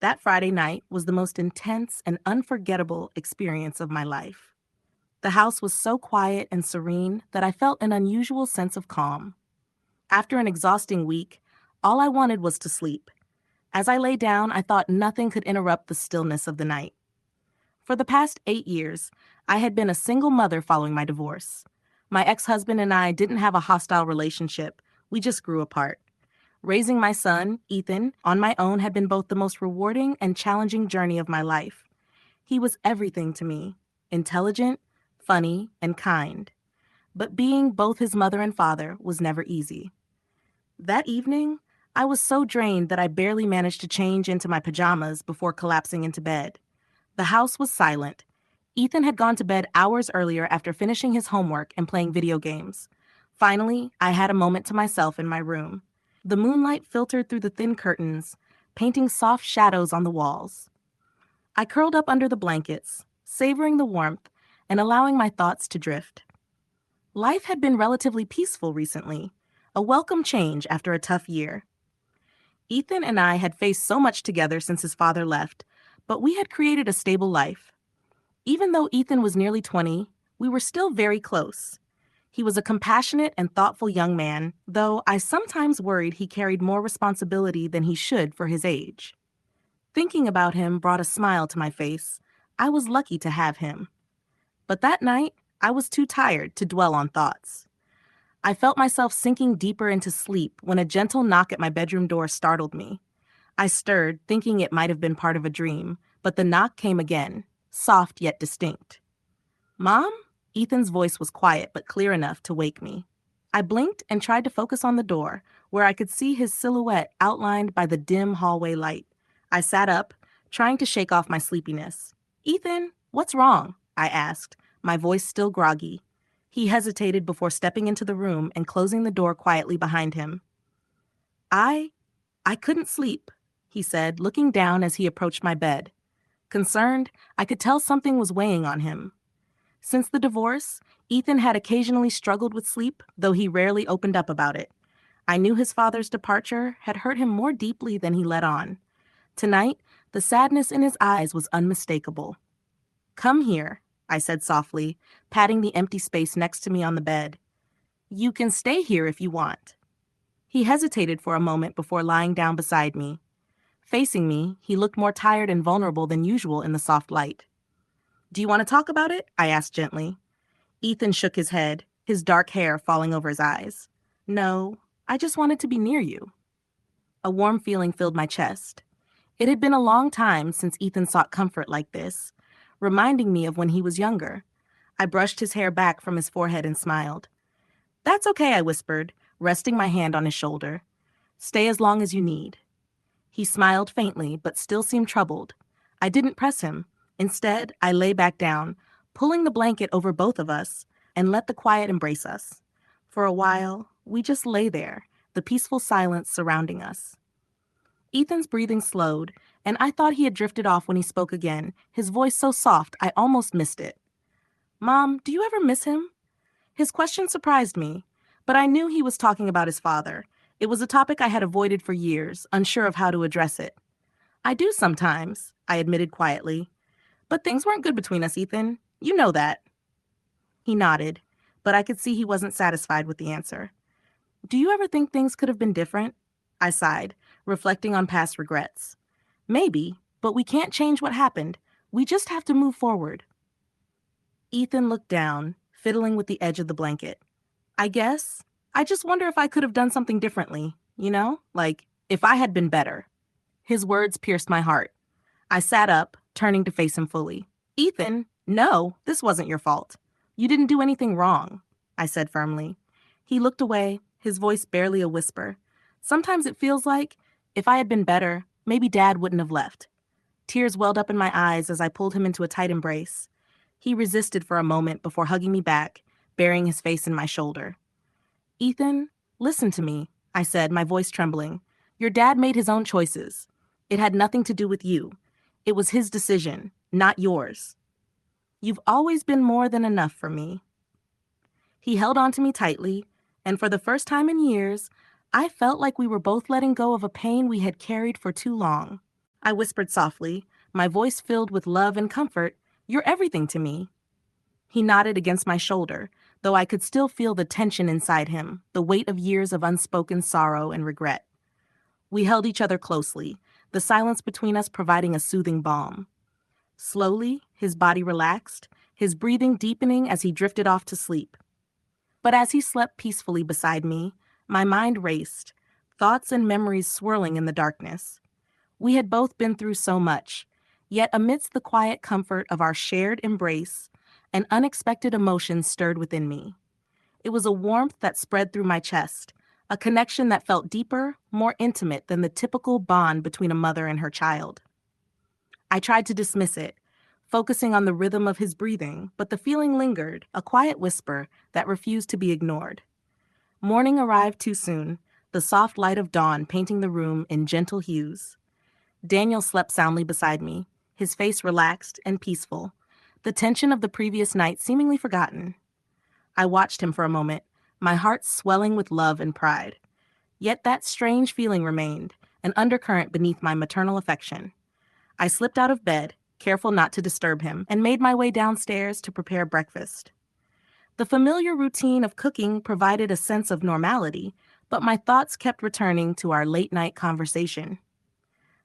That Friday night was the most intense and unforgettable experience of my life. The house was so quiet and serene that I felt an unusual sense of calm. After an exhausting week, all I wanted was to sleep. As I lay down, I thought nothing could interrupt the stillness of the night. For the past 8 years, I had been a single mother following my divorce. My ex-husband and I didn't have a hostile relationship. We just grew apart. Raising my son, Ethan, on my own had been both the most rewarding and challenging journey of my life. He was everything to me: intelligent, funny, and kind. But being both his mother and father was never easy. That evening, I was so drained that I barely managed to change into my pajamas before collapsing into bed. The house was silent. Ethan had gone to bed hours earlier after finishing his homework and playing video games. Finally, I had a moment to myself in my room. The moonlight filtered through the thin curtains, painting soft shadows on the walls. I curled up under the blankets, savoring the warmth and allowing my thoughts to drift. Life had been relatively peaceful recently, a welcome change after a tough year. Ethan and I had faced so much together since his father left, but we had created a stable life. Even though Ethan was nearly 20, we were still very close. He was a compassionate and thoughtful young man, though I sometimes worried he carried more responsibility than he should for his age. Thinking about him brought a smile to my face. I was lucky to have him. But that night, I was too tired to dwell on thoughts. I felt myself sinking deeper into sleep when a gentle knock at my bedroom door startled me. I stirred, thinking it might have been part of a dream, but the knock came again, soft yet distinct. "Mom?" Ethan's voice was quiet but clear enough to wake me. I blinked and tried to focus on the door, where I could see his silhouette outlined by the dim hallway light. I sat up, trying to shake off my sleepiness. "Ethan, what's wrong?" I asked, my voice still groggy. He hesitated before stepping into the room and closing the door quietly behind him. I I couldn't sleep," he said, looking down as he approached my bed. Concerned, I could tell something was weighing on him. Since the divorce, Ethan had occasionally struggled with sleep, though he rarely opened up about it. I knew his father's departure had hurt him more deeply than he let on. Tonight, the sadness in his eyes was unmistakable. "Come here," I said softly, patting the empty space next to me on the bed. "You can stay here if you want." He hesitated for a moment before lying down beside me. Facing me, he looked more tired and vulnerable than usual in the soft light. "Do you want to talk about it?" I asked gently. Ethan shook his head, his dark hair falling over his eyes. "No, I just wanted to be near you." A warm feeling filled my chest. It had been a long time since Ethan sought comfort like this, reminding me of when he was younger. I brushed his hair back from his forehead and smiled. "That's okay," I whispered, resting my hand on his shoulder. "Stay as long as you need." He smiled faintly, but still seemed troubled. I didn't press him. Instead, I lay back down, pulling the blanket over both of us, and let the quiet embrace us. For a while, we just lay there, the peaceful silence surrounding us. Ethan's breathing slowed, and I thought he had drifted off when he spoke again, his voice so soft I almost missed it. "Mom, do you ever miss him?" His question surprised me, but I knew he was talking about his father. It was a topic I had avoided for years, unsure of how to address it. "I do sometimes," I admitted quietly. "But things weren't good between us, Ethan. You know that." He nodded, but I could see he wasn't satisfied with the answer. "Do you ever think things could have been different?" I sighed, reflecting on past regrets. "Maybe, but we can't change what happened. We just have to move forward." Ethan looked down, fiddling with the edge of the blanket. "I guess. I just wonder if I could have done something differently, like if I had been better." His words pierced my heart. I sat up, turning to face him fully. "Ethan, no, this wasn't your fault. You didn't do anything wrong," I said firmly. He looked away, his voice barely a whisper. Sometimes it feels like, if I had been better, maybe Dad wouldn't have left. Tears welled up in my eyes as I pulled him into a tight embrace. He resisted for a moment before hugging me back, burying his face in my shoulder. "Ethan, listen to me," I said, my voice trembling. "Your dad made his own choices. It had nothing to do with you. It was his decision, not yours. You've always been more than enough for me." He held on to me tightly, and for the first time in years, I felt like we were both letting go of a pain we had carried for too long. I whispered softly, my voice filled with love and comfort. You're everything to me. He nodded against my shoulder, though I could still feel the tension inside him, the weight of years of unspoken sorrow and regret. We held each other closely, the silence between us providing a soothing balm. Slowly, his body relaxed, his breathing deepening as he drifted off to sleep. But as he slept peacefully beside me, my mind raced, thoughts and memories swirling in the darkness. We had both been through so much, yet amidst the quiet comfort of our shared embrace, an unexpected emotion stirred within me. It was a warmth that spread through my chest, a connection that felt deeper, more intimate than the typical bond between a mother and her child. I tried to dismiss it, focusing on the rhythm of his breathing, but the feeling lingered, a quiet whisper that refused to be ignored. Morning arrived too soon, the soft light of dawn painting the room in gentle hues. Daniel slept soundly beside me, his face relaxed and peaceful, the tension of the previous night seemingly forgotten. I watched him for a moment, my heart swelling with love and pride. Yet that strange feeling remained, an undercurrent beneath my maternal affection. I slipped out of bed, careful not to disturb him, and made my way downstairs to prepare breakfast. The familiar routine of cooking provided a sense of normality, but my thoughts kept returning to our late-night conversation.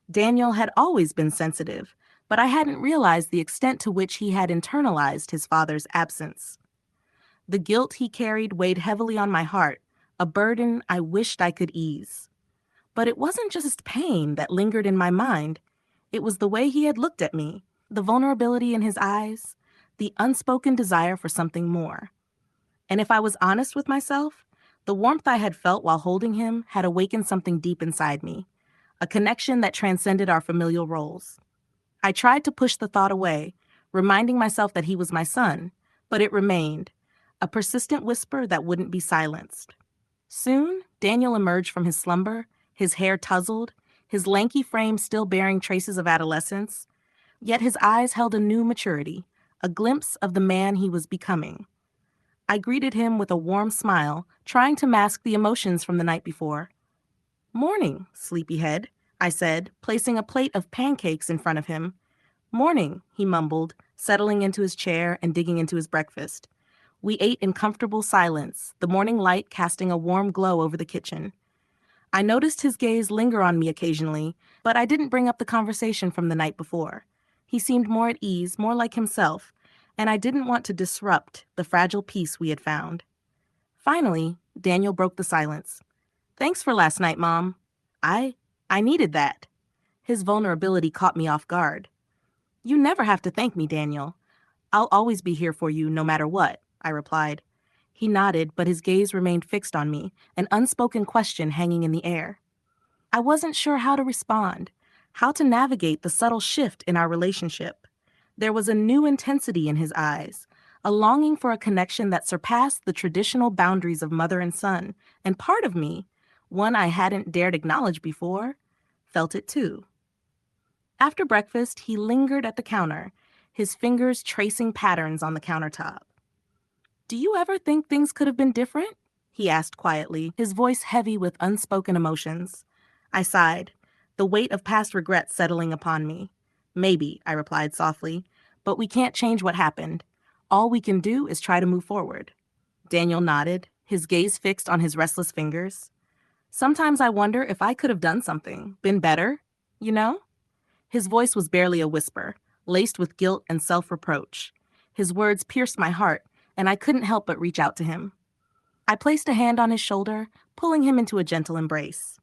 Daniel had always been sensitive, but I hadn't realized the extent to which he had internalized his father's absence. The guilt he carried weighed heavily on my heart, a burden I wished I could ease. But it wasn't just pain that lingered in my mind. It was the way he had looked at me, the vulnerability in his eyes, the unspoken desire for something more. And if I was honest with myself, the warmth I had felt while holding him had awakened something deep inside me, a connection that transcended our familial roles. I tried to push the thought away, reminding myself that he was my son, but it remained, a persistent whisper that wouldn't be silenced. Soon, Daniel emerged from his slumber, his hair tousled, his lanky frame still bearing traces of adolescence, yet his eyes held a new maturity, a glimpse of the man he was becoming. I greeted him with a warm smile, trying to mask the emotions from the night before. "Morning, sleepyhead," I said, placing a plate of pancakes in front of him. "Morning," he mumbled, settling into his chair and digging into his breakfast. We ate in comfortable silence, the morning light casting a warm glow over the kitchen. I noticed his gaze linger on me occasionally, but I didn't bring up the conversation from the night before. He seemed more at ease, more like himself, and I didn't want to disrupt the fragile peace we had found. Finally, Daniel broke the silence. "Thanks for last night, Mom. I needed that." His vulnerability caught me off guard. "You never have to thank me, Daniel. I'll always be here for you no matter what," I replied. He nodded, but his gaze remained fixed on me, an unspoken question hanging in the air. I wasn't sure how to respond, how to navigate the subtle shift in our relationship. There was a new intensity in his eyes, a longing for a connection that surpassed the traditional boundaries of mother and son, and part of me, one I hadn't dared acknowledge before, felt it too. After breakfast, he lingered at the counter, his fingers tracing patterns on the countertop. "Do you ever think things could have been different?" he asked quietly, his voice heavy with unspoken emotions. I sighed, the weight of past regrets settling upon me. "Maybe," I replied softly, "but we can't change what happened. All we can do is try to move forward." Daniel nodded, his gaze fixed on his restless fingers. "Sometimes I wonder if I could have done something, been better, you know?" His voice was barely a whisper, laced with guilt and self-reproach. His words pierced my heart, and I couldn't help but reach out to him. I placed a hand on his shoulder, pulling him into a gentle embrace.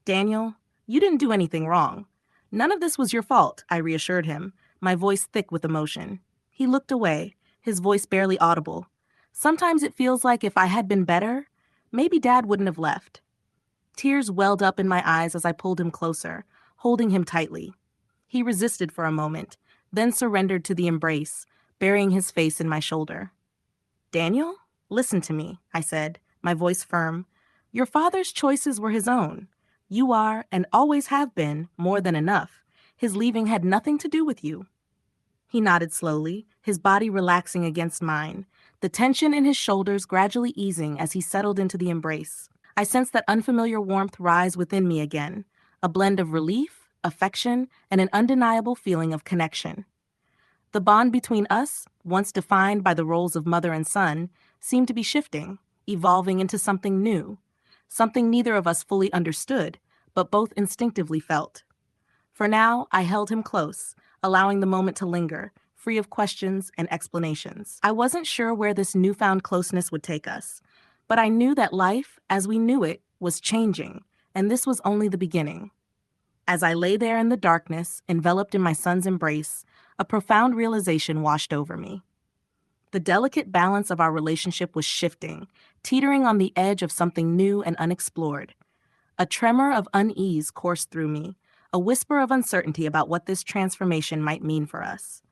"Daniel, you didn't do anything wrong. None of this was your fault," I reassured him, my voice thick with emotion. He looked away, his voice barely audible. "Sometimes it feels like if I had been better, maybe Dad wouldn't have left." Tears welled up in my eyes as I pulled him closer, holding him tightly. He resisted for a moment, then surrendered to the embrace, burying his face in my shoulder. "Daniel, listen to me," I said, my voice firm. "Your father's choices were his own. You are, and always have been, more than enough. His leaving had nothing to do with you." He nodded slowly, his body relaxing against mine, the tension in his shoulders gradually easing as he settled into the embrace. I sensed that unfamiliar warmth rise within me again, a blend of relief, affection, and an undeniable feeling of connection. The bond between us, once defined by the roles of mother and son, seemed to be shifting, evolving into something new, something neither of us fully understood, but both instinctively felt. For now, I held him close, allowing the moment to linger, free of questions and explanations. I wasn't sure where this newfound closeness would take us, but I knew that life, as we knew it, was changing, and this was only the beginning. As I lay there in the darkness, enveloped in my son's embrace, a profound realization washed over me. The delicate balance of our relationship was shifting, teetering on the edge of something new and unexplored. A tremor of unease coursed through me, a whisper of uncertainty about what this transformation might mean for us.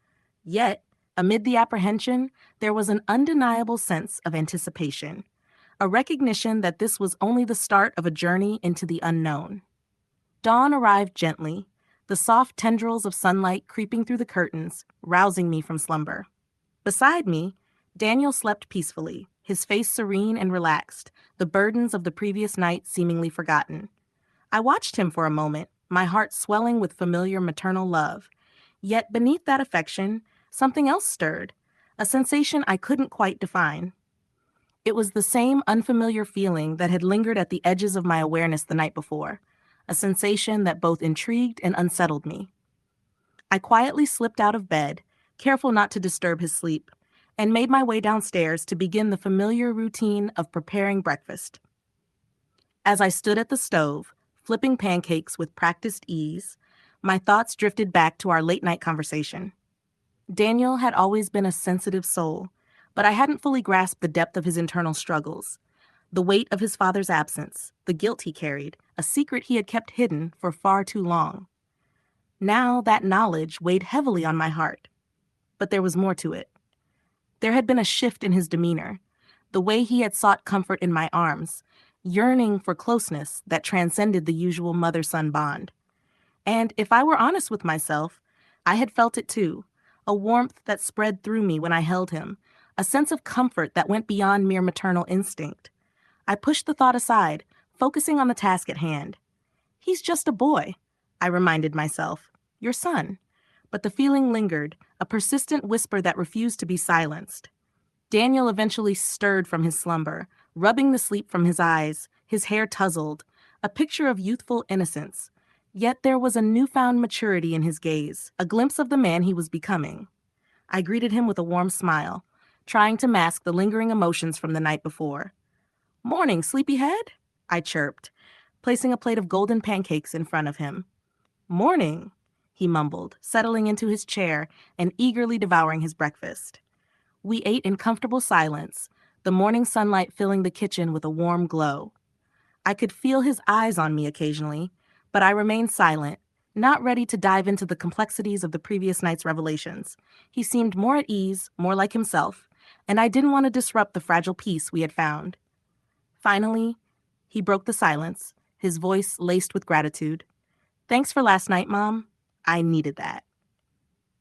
Yet, amid the apprehension, there was an undeniable sense of anticipation, a recognition that this was only the start of a journey into the unknown. Dawn arrived gently, the soft tendrils of sunlight creeping through the curtains, rousing me from slumber. Beside me, Daniel slept peacefully, his face serene and relaxed, the burdens of the previous night seemingly forgotten. I watched him for a moment, my heart swelling with familiar maternal love. Yet beneath that affection, something else stirred, a sensation I couldn't quite define. It was the same unfamiliar feeling that had lingered at the edges of my awareness the night before, a sensation that both intrigued and unsettled me. I quietly slipped out of bed, careful not to disturb his sleep, and made my way downstairs to begin the familiar routine of preparing breakfast. As I stood at the stove, flipping pancakes with practiced ease, my thoughts drifted back to our late-night conversation. Daniel had always been a sensitive soul, but I hadn't fully grasped the depth of his internal struggles, the weight of his father's absence, the guilt he carried, a secret he had kept hidden for far too long. Now that knowledge weighed heavily on my heart. But there was more to it. There had been a shift in his demeanor, the way he had sought comfort in my arms, yearning for closeness that transcended the usual mother-son bond. And if I were honest with myself, I had felt it too, a warmth that spread through me when I held him, a sense of comfort that went beyond mere maternal instinct. I pushed the thought aside, focusing on the task at hand. He's just a boy, I reminded myself, your son. But the feeling lingered, a persistent whisper that refused to be silenced. Daniel eventually stirred from his slumber, rubbing the sleep from his eyes, his hair tousled, a picture of youthful innocence. Yet there was a newfound maturity in his gaze, a glimpse of the man he was becoming. I greeted him with a warm smile, trying to mask the lingering emotions from the night before. "Morning, sleepyhead," I chirped, placing a plate of golden pancakes in front of him. "Morning," he mumbled, settling into his chair and eagerly devouring his breakfast. We ate in comfortable silence, the morning sunlight filling the kitchen with a warm glow. I could feel his eyes on me occasionally, but I remained silent, not ready to dive into the complexities of the previous night's revelations. He seemed more at ease, more like himself, and I didn't want to disrupt the fragile peace we had found. Finally, he broke the silence, his voice laced with gratitude. "Thanks for last night, Mom. I needed that."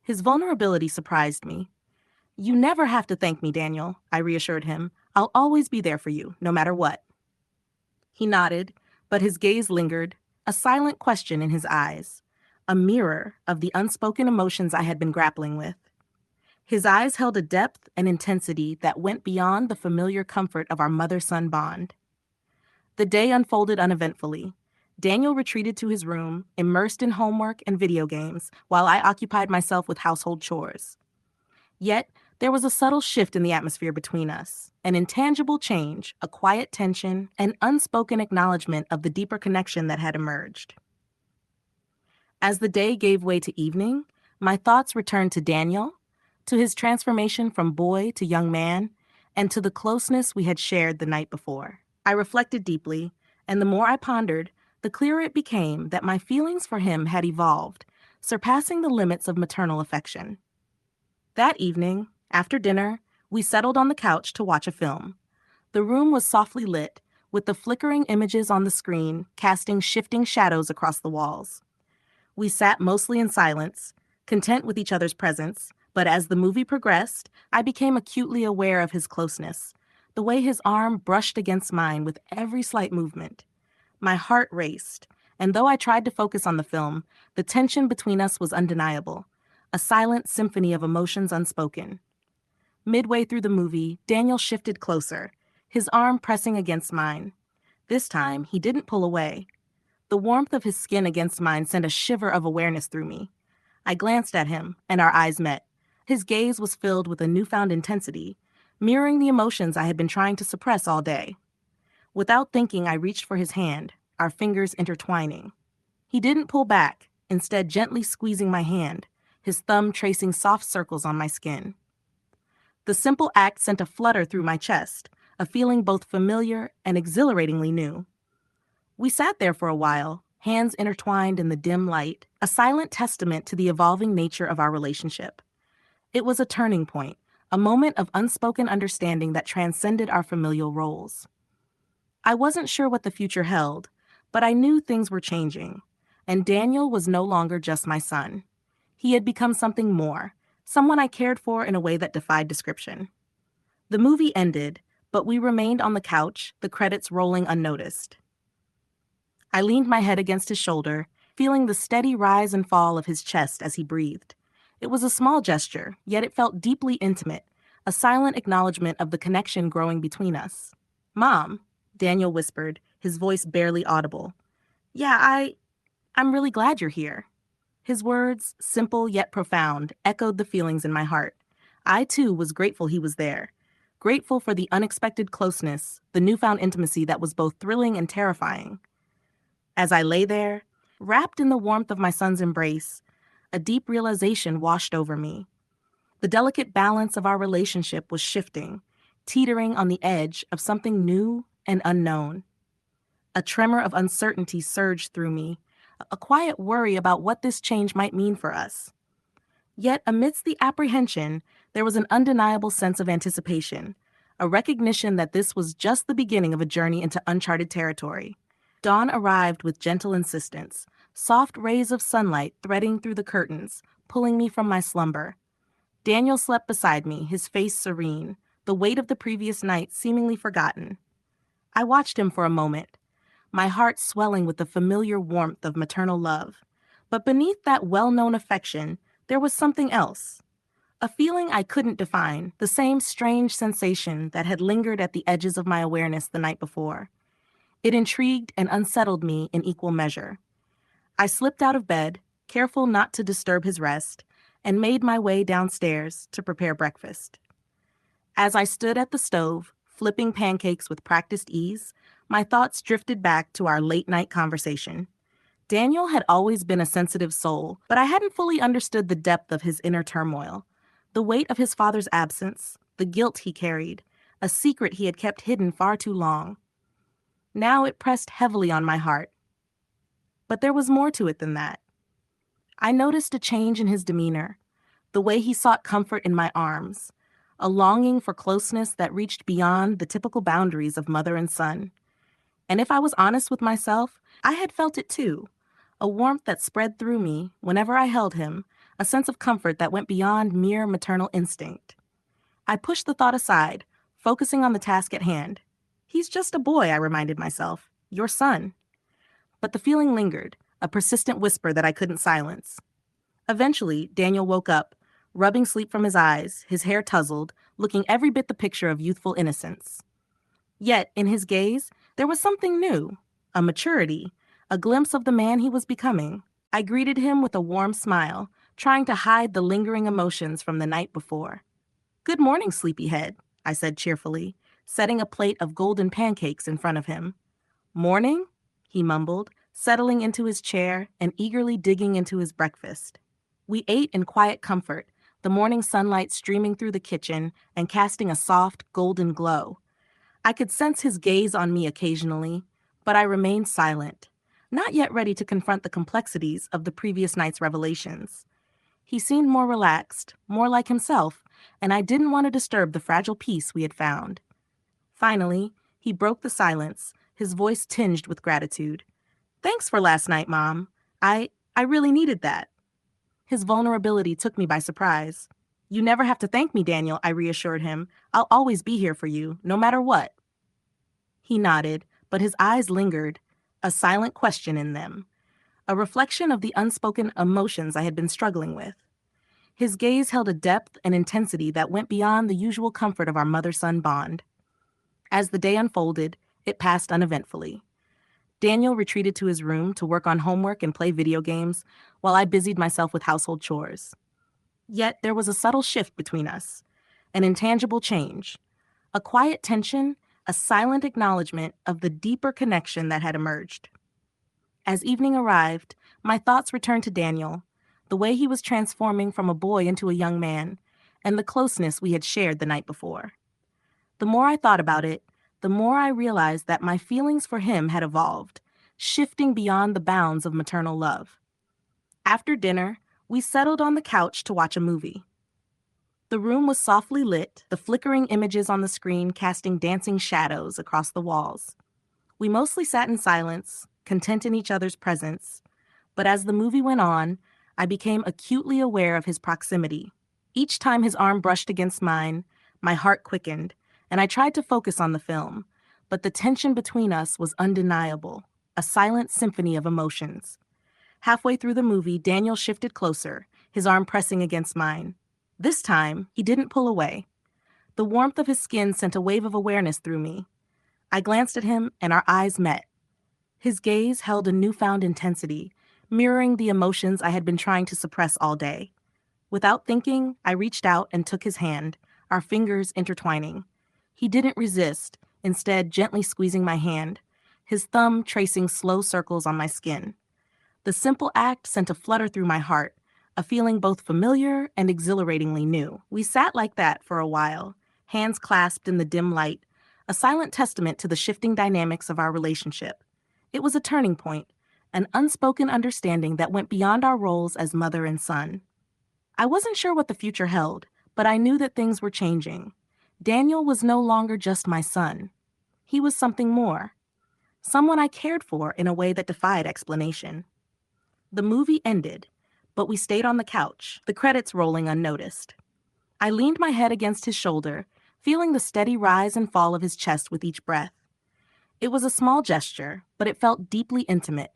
His vulnerability surprised me. "You never have to thank me, Daniel," I reassured him. "I'll always be there for you, no matter what." He nodded, but his gaze lingered, a silent question in his eyes, a mirror of the unspoken emotions I had been grappling with. His eyes held a depth and intensity that went beyond the familiar comfort of our mother-son bond. The day unfolded uneventfully. Daniel retreated to his room, immersed in homework and video games, while I occupied myself with household chores. Yet, there was a subtle shift in the atmosphere between us, an intangible change, a quiet tension, an unspoken acknowledgement of the deeper connection that had emerged. As the day gave way to evening, my thoughts returned to Daniel, to his transformation from boy to young man, and to the closeness we had shared the night before. I reflected deeply, and the more I pondered, the clearer it became that my feelings for him had evolved, surpassing the limits of maternal affection. That evening, after dinner, we settled on the couch to watch a film. The room was softly lit, with the flickering images on the screen casting shifting shadows across the walls. We sat mostly in silence, content with each other's presence, but as the movie progressed, I became acutely aware of his closeness, the way his arm brushed against mine with every slight movement. My heart raced, and though I tried to focus on the film, the tension between us was undeniable, a silent symphony of emotions unspoken. Midway through the movie, Daniel shifted closer, his arm pressing against mine. This time, he didn't pull away. The warmth of his skin against mine sent a shiver of awareness through me. I glanced at him, and our eyes met. His gaze was filled with a newfound intensity, mirroring the emotions I had been trying to suppress all day. Without thinking, I reached for his hand, our fingers intertwining. He didn't pull back, instead gently squeezing my hand, his thumb tracing soft circles on my skin. The simple act sent a flutter through my chest, a feeling both familiar and exhilaratingly new. We sat there for a while, hands intertwined in the dim light, a silent testament to the evolving nature of our relationship. It was a turning point, a moment of unspoken understanding that transcended our familial roles. I wasn't sure what the future held, but I knew things were changing, and Daniel was no longer just my son. He had become something more, someone I cared for in a way that defied description. The movie ended, but we remained on the couch, the credits rolling unnoticed. I leaned my head against his shoulder, feeling the steady rise and fall of his chest as he breathed. It was a small gesture, yet it felt deeply intimate, a silent acknowledgement of the connection growing between us. "Mom," Daniel whispered, his voice barely audible. "Yeah, I'm really glad you're here." His words, simple yet profound, echoed the feelings in my heart. I, too, was grateful he was there. Grateful for the unexpected closeness, the newfound intimacy that was both thrilling and terrifying. As I lay there, wrapped in the warmth of my son's embrace, a deep realization washed over me. The delicate balance of our relationship was shifting, teetering on the edge of something new and unknown. A tremor of uncertainty surged through me, a quiet worry about what this change might mean for us. Yet, amidst the apprehension, there was an undeniable sense of anticipation, a recognition that this was just the beginning of a journey into uncharted territory. Dawn arrived with gentle insistence, soft rays of sunlight threading through the curtains, pulling me from my slumber. Daniel slept beside me, his face serene, the weight of the previous night seemingly forgotten. I watched him for a moment, my heart swelling with the familiar warmth of maternal love. But beneath that well-known affection, there was something else. A feeling I couldn't define, the same strange sensation that had lingered at the edges of my awareness the night before. It intrigued and unsettled me in equal measure. I slipped out of bed, careful not to disturb his rest, and made my way downstairs to prepare breakfast. As I stood at the stove, flipping pancakes with practiced ease, my thoughts drifted back to our late-night conversation. Daniel had always been a sensitive soul, but I hadn't fully understood the depth of his inner turmoil. The weight of his father's absence, the guilt he carried, a secret he had kept hidden far too long. Now it pressed heavily on my heart. But there was more to it than that. I noticed a change in his demeanor, the way he sought comfort in my arms, a longing for closeness that reached beyond the typical boundaries of mother and son. And if I was honest with myself, I had felt it too, a warmth that spread through me whenever I held him, a sense of comfort that went beyond mere maternal instinct. I pushed the thought aside, focusing on the task at hand. "He's just a boy," I reminded myself, "your son." But the feeling lingered, a persistent whisper that I couldn't silence. Eventually, Daniel woke up, rubbing sleep from his eyes, his hair tousled, looking every bit the picture of youthful innocence. Yet, in his gaze, there was something new, a maturity, a glimpse of the man he was becoming. I greeted him with a warm smile, trying to hide the lingering emotions from the night before. "Good morning, sleepyhead," I said cheerfully, setting a plate of golden pancakes in front of him. "Morning?" he mumbled, settling into his chair and eagerly digging into his breakfast. We ate in quiet comfort, the morning sunlight streaming through the kitchen and casting a soft, golden glow. I could sense his gaze on me occasionally, but I remained silent, not yet ready to confront the complexities of the previous night's revelations. He seemed more relaxed, more like himself, and I didn't want to disturb the fragile peace we had found. Finally, he broke the silence, his voice tinged with gratitude. "Thanks for last night, Mom. I really needed that." His vulnerability took me by surprise. "You never have to thank me, Daniel," I reassured him. "I'll always be here for you, no matter what." He nodded, but his eyes lingered, a silent question in them. a reflection of the unspoken emotions I had been struggling with. His gaze held a depth and intensity that went beyond the usual comfort of our mother-son bond. As the day unfolded, it passed uneventfully. Daniel retreated to his room to work on homework and play video games, while I busied myself with household chores. Yet there was a subtle shift between us, an intangible change, a quiet tension, a silent acknowledgement of the deeper connection that had emerged. As evening arrived, my thoughts returned to Daniel, the way he was transforming from a boy into a young man, and the closeness we had shared the night before. The more I thought about it, the more I realized that my feelings for him had evolved, shifting beyond the bounds of maternal love. After dinner, we settled on the couch to watch a movie. The room was softly lit, the flickering images on the screen casting dancing shadows across the walls. We mostly sat in silence, content in each other's presence, but as the movie went on, I became acutely aware of his proximity. Each time his arm brushed against mine, my heart quickened, and I tried to focus on the film, but the tension between us was undeniable, a silent symphony of emotions. Halfway through the movie, Daniel shifted closer, his arm pressing against mine. This time, he didn't pull away. The warmth of his skin sent a wave of awareness through me. I glanced at him, and our eyes met. His gaze held a newfound intensity, mirroring the emotions I had been trying to suppress all day. Without thinking, I reached out and took his hand, our fingers intertwining. He didn't resist, instead gently squeezing my hand, his thumb tracing slow circles on my skin. The simple act sent a flutter through my heart, a feeling both familiar and exhilaratingly new. We sat like that for a while, hands clasped in the dim light, a silent testament to the shifting dynamics of our relationship. It was a turning point, an unspoken understanding that went beyond our roles as mother and son. I wasn't sure what the future held, but I knew that things were changing. Daniel was no longer just my son. He was something more, someone I cared for in a way that defied explanation. The movie ended, but we stayed on the couch, the credits rolling unnoticed. I leaned my head against his shoulder, feeling the steady rise and fall of his chest with each breath. It was a small gesture, but it felt deeply intimate,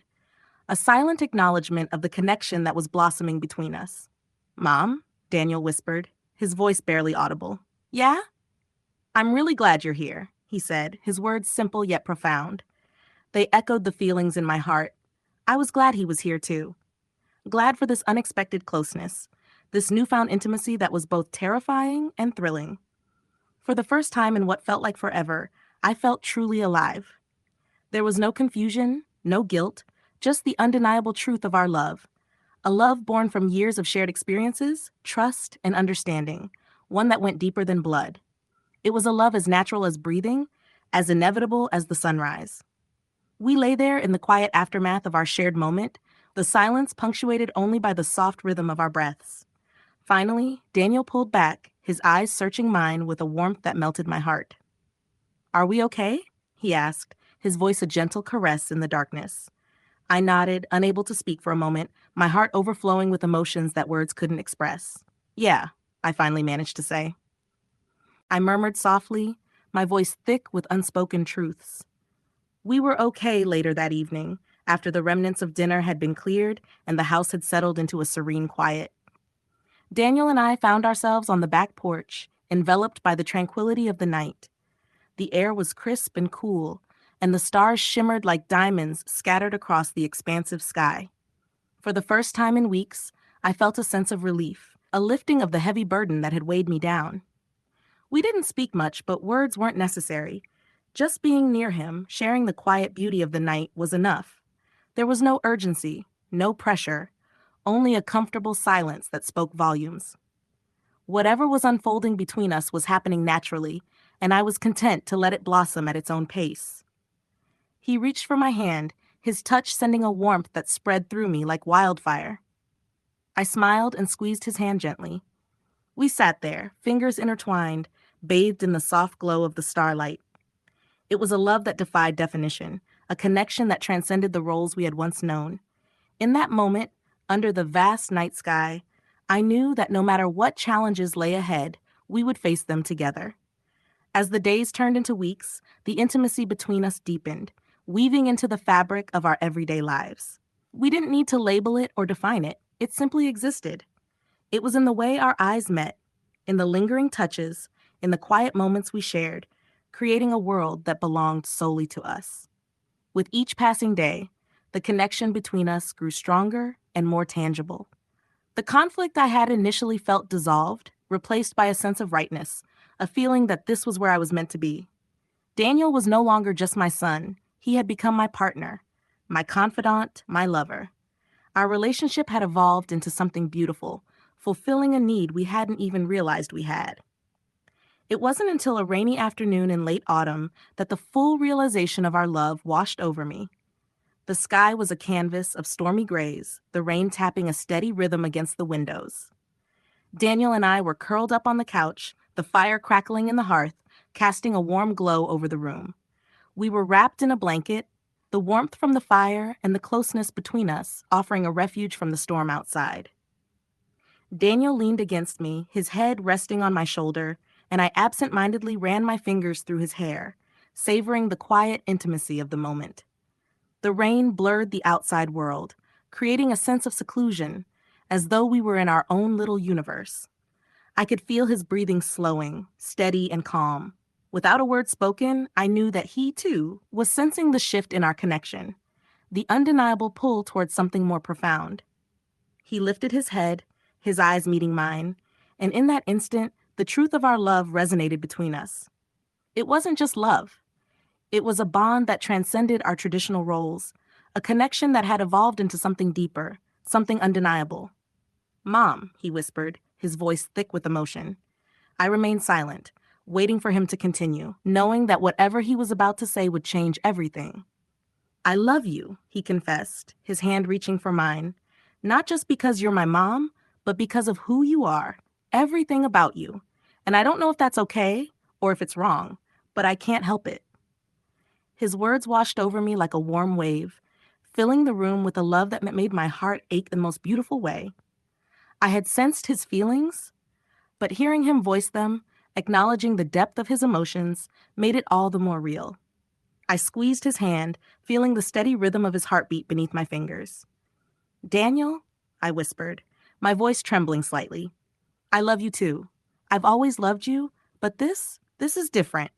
a silent acknowledgement of the connection that was blossoming between us. "Mom?" Daniel whispered, his voice barely audible. "Yeah?" "I'm really glad you're here," he said, his words simple yet profound. They echoed the feelings in my heart. I was glad he was here too. Glad for this unexpected closeness, this newfound intimacy that was both terrifying and thrilling. For the first time in what felt like forever, I felt truly alive. There was no confusion, no guilt, just the undeniable truth of our love. A love born from years of shared experiences, trust, and understanding, one that went deeper than blood. It was a love as natural as breathing, as inevitable as the sunrise. We lay there in the quiet aftermath of our shared moment, the silence punctuated only by the soft rhythm of our breaths. Finally, Daniel pulled back, his eyes searching mine with a warmth that melted my heart. "Are we okay?" he asked, his voice a gentle caress in the darkness. I nodded, unable to speak for a moment, my heart overflowing with emotions that words couldn't express. "Yeah," I finally managed to say. I murmured softly, my voice thick with unspoken truths. We were okay later that evening, after the remnants of dinner had been cleared and the house had settled into a serene quiet. Daniel and I found ourselves on the back porch, enveloped by the tranquility of the night. The air was crisp and cool, and the stars shimmered like diamonds scattered across the expansive sky. For the first time in weeks, I felt a sense of relief, a lifting of the heavy burden that had weighed me down. We didn't speak much, but words weren't necessary. Just being near him, sharing the quiet beauty of the night, was enough. There was no urgency, no pressure, only a comfortable silence that spoke volumes. Whatever was unfolding between us was happening naturally, and I was content to let it blossom at its own pace. He reached for my hand, his touch sending a warmth that spread through me like wildfire. I smiled and squeezed his hand gently. We sat there, fingers intertwined, bathed in the soft glow of the starlight. It was a love that defied definition, a connection that transcended the roles we had once known. In that moment, under the vast night sky, I knew that no matter what challenges lay ahead, we would face them together. As the days turned into weeks, the intimacy between us deepened, weaving into the fabric of our everyday lives. We didn't need to label it or define it, it simply existed. It was in the way our eyes met, in the lingering touches, in the quiet moments we shared, creating a world that belonged solely to us. With each passing day, the connection between us grew stronger and more tangible. The conflict I had initially felt dissolved, replaced by a sense of rightness, a feeling that this was where I was meant to be. Daniel was no longer just my son, he had become my partner, my confidant, my lover. Our relationship had evolved into something beautiful, fulfilling a need we hadn't even realized we had. It wasn't until a rainy afternoon in late autumn that the full realization of our love washed over me. The sky was a canvas of stormy grays, the rain tapping a steady rhythm against the windows. Daniel and I were curled up on the couch, the fire crackling in the hearth, casting a warm glow over the room. We were wrapped in a blanket, the warmth from the fire and the closeness between us offering a refuge from the storm outside. Daniel leaned against me, his head resting on my shoulder, and I absent-mindedly ran my fingers through his hair, savoring the quiet intimacy of the moment. The rain blurred the outside world, creating a sense of seclusion, as though we were in our own little universe. I could feel his breathing slowing, steady and calm. Without a word spoken, I knew that he, too, was sensing the shift in our connection, the undeniable pull towards something more profound. He lifted his head, his eyes meeting mine, and in that instant, the truth of our love resonated between us. It wasn't just love. It was a bond that transcended our traditional roles, a connection that had evolved into something deeper, something undeniable. "Mom," he whispered, his voice thick with emotion. I remained silent, waiting for him to continue, knowing that whatever he was about to say would change everything. "I love you," he confessed, his hand reaching for mine. "Not just because you're my mom, but because of who you are, everything about you. And I don't know if that's okay or if it's wrong, but I can't help it." His words washed over me like a warm wave, filling the room with a love that made my heart ache the most beautiful way. I had sensed his feelings, but hearing him voice them, acknowledging the depth of his emotions, made it all the more real. I squeezed his hand, feeling the steady rhythm of his heartbeat beneath my fingers. "Daniel," I whispered, my voice trembling slightly. "I love you too. I've always loved you, but this is different."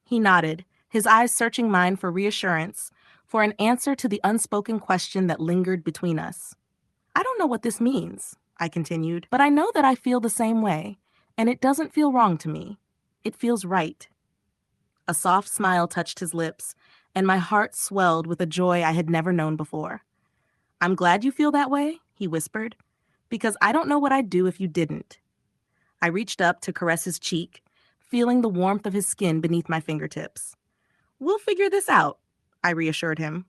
He nodded, his eyes searching mine for reassurance, for an answer to the unspoken question that lingered between us. "I don't know what this means," I continued, "but I know that I feel the same way, and it doesn't feel wrong to me. It feels right." A soft smile touched his lips, and my heart swelled with a joy I had never known before. "I'm glad you feel that way," he whispered, "because I don't know what I'd do if you didn't." I reached up to caress his cheek, feeling the warmth of his skin beneath my fingertips. "We'll figure this out," I reassured him.